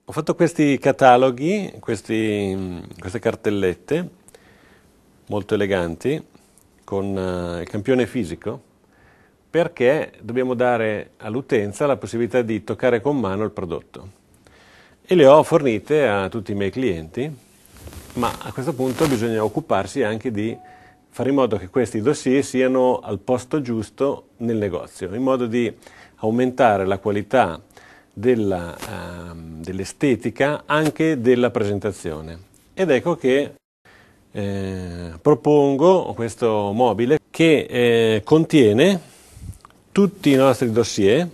Ho fatto questi cataloghi, queste cartellette molto eleganti con il campione fisico, perché dobbiamo dare all'utenza la possibilità di toccare con mano il prodotto. E le ho fornite a tutti i miei clienti, ma a questo punto bisogna occuparsi anche di fare in modo che questi dossier siano al posto giusto nel negozio, in modo di aumentare la qualità dell'estetica anche della presentazione. Ed ecco che propongo questo mobile che contiene tutti i nostri dossier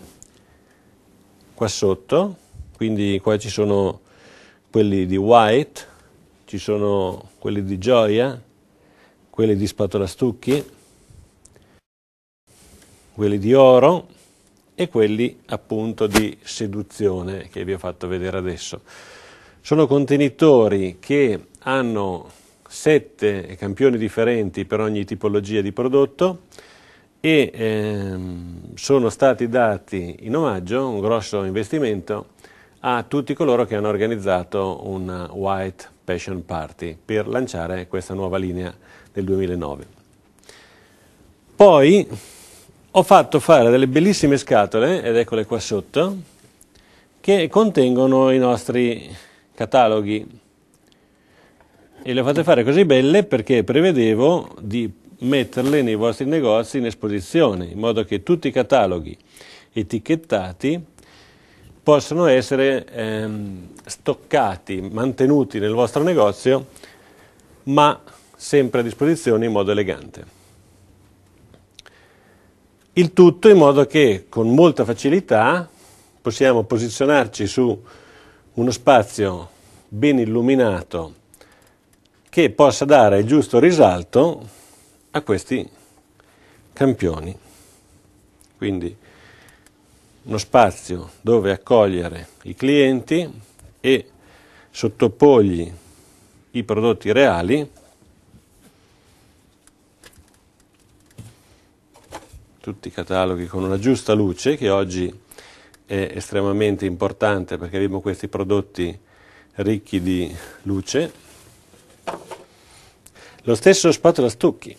qua sotto, quindi qua ci sono quelli di White, ci sono quelli di Gioia, quelli di Spatola Stucchi, quelli di Oro e quelli appunto di Seduzione che vi ho fatto vedere adesso. Sono contenitori che hanno 7 campioni differenti per ogni tipologia di prodotto e sono stati dati in omaggio, un grosso investimento, a tutti coloro che hanno organizzato un White Passion Party per lanciare questa nuova linea nel 2009. Poi ho fatto fare delle bellissime scatole, ed eccole qua sotto, che contengono i nostri cataloghi. E le ho fatte fare così belle perché prevedevo di metterle nei vostri negozi in esposizione, in modo che tutti i cataloghi etichettati possono essere stoccati, mantenuti nel vostro negozio, ma sempre a disposizione in modo elegante. Il tutto in modo che con molta facilità possiamo posizionarci su uno spazio ben illuminato che possa dare il giusto risalto a questi campioni. Quindi uno spazio dove accogliere i clienti e sottoporgli i prodotti reali, tutti i cataloghi con una giusta luce, che oggi è estremamente importante perché abbiamo questi prodotti ricchi di luce. Lo stesso Spatola Stucchi,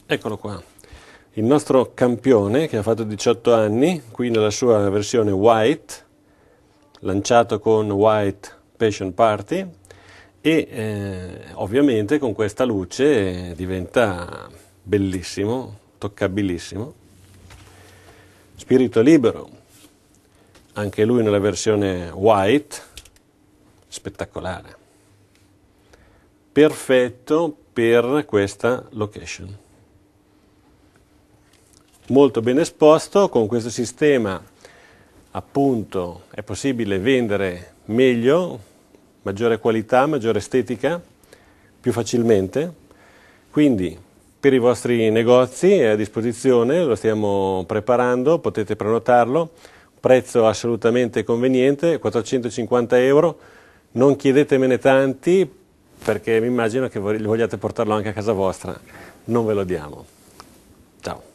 eccolo qua, il nostro campione che ha fatto 18 anni, qui nella sua versione White, lanciato con White Passion Party, e ovviamente con questa luce diventa bellissimo, toccabilissimo. Spirito Libero, anche lui nella versione White, spettacolare, perfetto per questa location. Molto ben esposto, con questo sistema appunto è possibile vendere meglio, maggiore qualità, maggiore estetica, più facilmente, quindi per i vostri negozi è a disposizione, lo stiamo preparando, potete prenotarlo, prezzo assolutamente conveniente, 450 euro, non chiedetemene tanti perché mi immagino che vogliate portarlo anche a casa vostra, non ve lo diamo. Ciao.